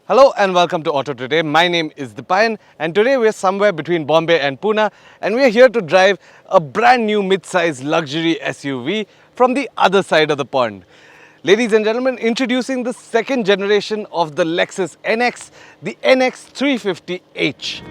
Hello and welcome to AutoToday. My name is Dipayan and today we're somewhere between Bombay and Pune and we're here to drive a brand new mid-size luxury SUV from the other side of the pond. Ladies and gentlemen, introducing the second generation of the Lexus NX, the NX 350h.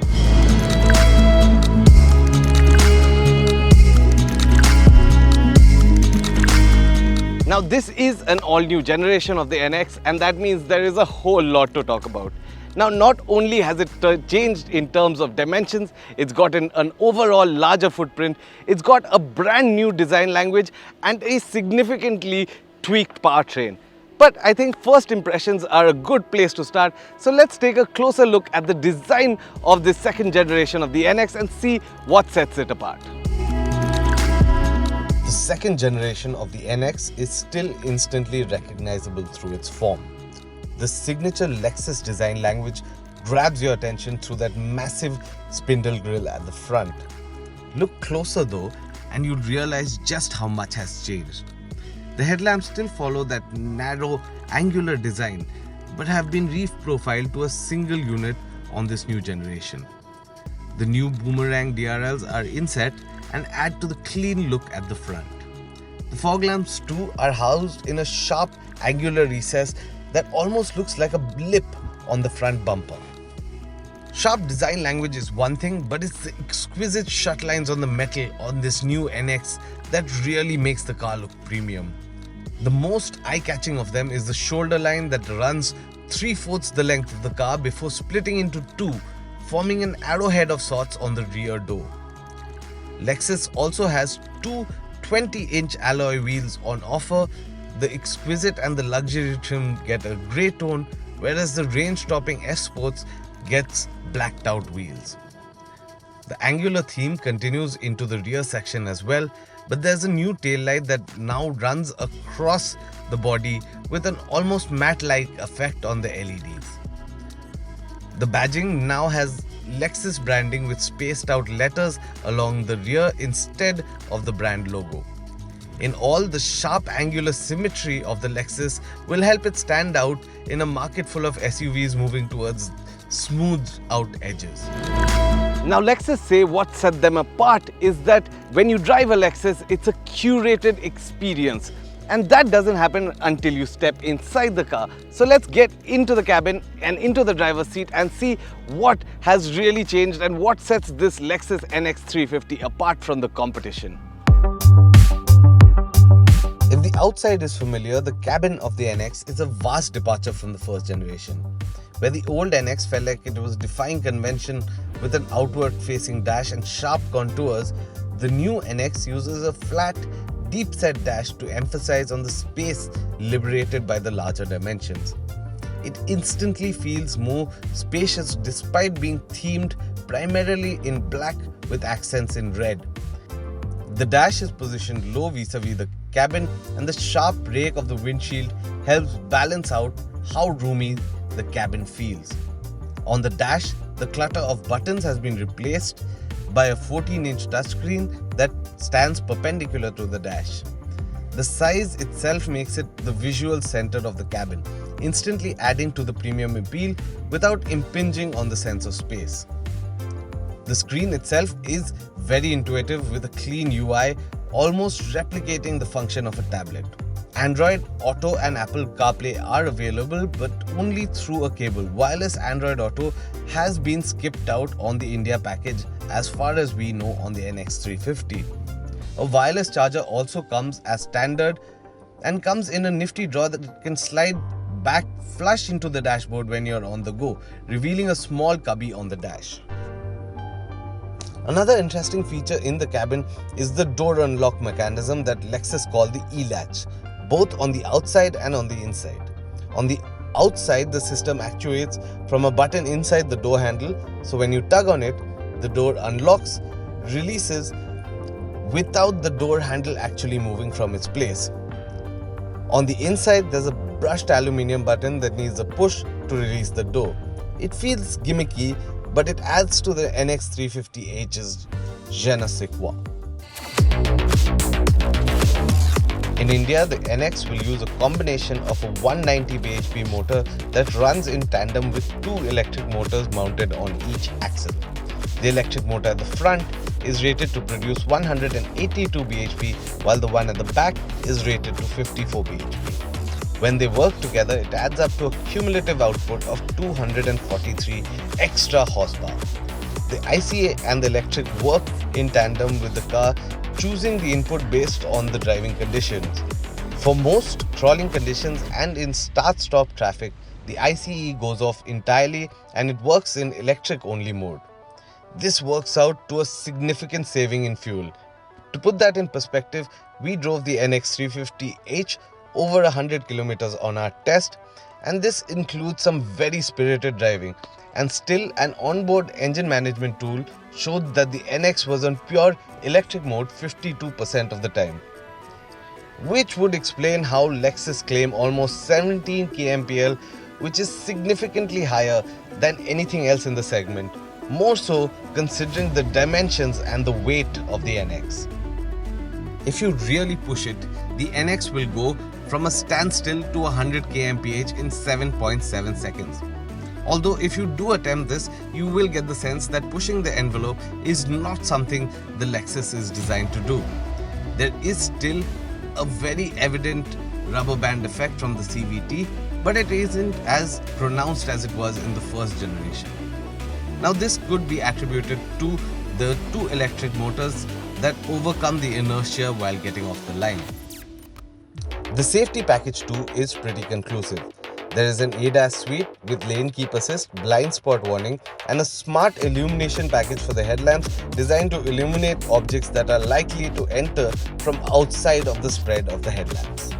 Now this is an all-new generation of the NX and that means there is a whole lot to talk about. Now not only has it changed in terms of dimensions, it's got an overall larger footprint, it's got a brand new design language and a significantly tweaked powertrain. But I think first impressions are a good place to start, so let's take a closer look at the design of this second generation of the NX and see what sets it apart. The second generation of the NX is still instantly recognizable through its form. The signature Lexus design language grabs your attention through that massive spindle grille at the front. Look closer though and you'll realize just how much has changed. The headlamps still follow that narrow angular design but have been reef-profiled to a single unit on this new generation. The new boomerang DRLs are inset and add to the clean look at the front. The fog lamps too are housed in a sharp angular recess that almost looks like a blip on the front bumper. Sharp design language is one thing, but it's the exquisite shut lines on the metal on this new NX that really makes the car look premium. The most eye-catching of them is the shoulder line that runs 3/4 the length of the car before splitting into two, forming an arrowhead of sorts on the rear door. Lexus also has two 20-inch alloy wheels on offer. The exquisite and the luxury trim get a grey tone, whereas the range-topping S Sports gets blacked out wheels. The angular theme continues into the rear section as well, but there's a new taillight that now runs across the body with an almost matte-like effect on the LEDs. The badging now has Lexus branding with spaced out letters along the rear instead of the brand logo. In all, the sharp angular symmetry of the Lexus will help it stand out in a market full of SUVs moving towards smoothed out edges. Now Lexus say what set them apart is that when you drive a Lexus, it's a curated experience. And that doesn't happen until you step inside the car. So let's get into the cabin and into the driver's seat and see what has really changed and what sets this Lexus NX 350 apart from the competition. If the outside is familiar, the cabin of the NX is a vast departure from the first generation. Where the old NX felt like it was defying convention with an outward-facing dash and sharp contours, the new NX uses a flat, deep-set dash to emphasize on the space liberated by the larger dimensions. It instantly feels more spacious despite being themed primarily in black with accents in red. The dash is positioned low vis-a-vis the cabin and the sharp rake of the windshield helps balance out how roomy the cabin feels. On the dash, the clutter of buttons has been replaced by a 14-inch touchscreen that stands perpendicular to the dash. The size itself makes it the visual center of the cabin, instantly adding to the premium appeal without impinging on the sense of space. The screen itself is very intuitive with a clean UI, almost replicating the function of a tablet. Android Auto and Apple CarPlay are available but only through a cable. Wireless Android Auto has been skipped out on the India package as far as we know on the NX 350. A wireless charger also comes as standard and comes in a nifty drawer that can slide back flush into the dashboard when you're on the go, revealing a small cubby on the dash. Another interesting feature in the cabin is the door unlock mechanism that Lexus call the e-latch, both on the outside and on the inside. On the outside, the system actuates from a button inside the door handle, so when you tug on it, the door unlocks, releases without the door handle actually moving from its place. On the inside, there's a brushed aluminium button that needs a push to release the door. It feels gimmicky, but it adds to the NX 350h's je ne sais quoi. In India, the NX will use a combination of a 190 bhp motor that runs in tandem with two electric motors mounted on each axle. The electric motor at the front is rated to produce 182 bhp, while the one at the back is rated to 54 bhp. When they work together, it adds up to a cumulative output of 243 extra horsepower. The ICA and the electric work in tandem with the car, choosing the input based on the driving conditions. For most crawling conditions and in start-stop traffic, the ICE goes off entirely and it works in electric-only mode. This works out to a significant saving in fuel. To put that in perspective, we drove the NX 350h over 100 kilometers on our test, and this includes some very spirited driving, and still an onboard engine management tool showed that the NX was on pure electric mode 52% of the time. Which would explain how Lexus claim almost 17 kmpl, which is significantly higher than anything else in the segment, more so considering the dimensions and the weight of the NX. If you really push it, the NX will go from a standstill to 100 kmph in 7.7 seconds. Although if you do attempt this, you will get the sense that pushing the envelope is not something the Lexus is designed to do. There is still a very evident rubber band effect from the CVT, but it isn't as pronounced as it was in the first generation. Now this could be attributed to the two electric motors that overcome the inertia while getting off the line. The safety package too is pretty conclusive. There is an ADAS suite with lane keep assist, blind spot warning, and a smart illumination package for the headlamps designed to illuminate objects that are likely to enter from outside of the spread of the headlamps.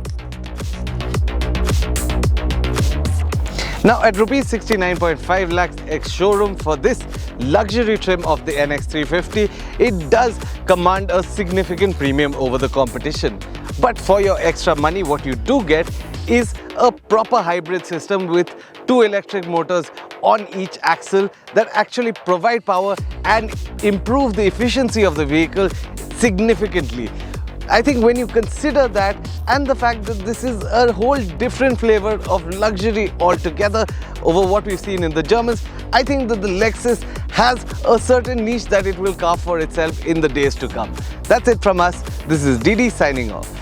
Now at Rs 69.5 lakhs ex-showroom for this luxury trim of the NX 350, it does command a significant premium over the competition. But for your extra money, what you do get is a proper hybrid system with two electric motors on each axle that actually provide power and improve the efficiency of the vehicle significantly. I think when you consider that and the fact that this is a whole different flavor of luxury altogether over what we've seen in the Germans, I think that the Lexus has a certain niche that it will carve for itself in the days to come. That's it from us. This is Didi signing off.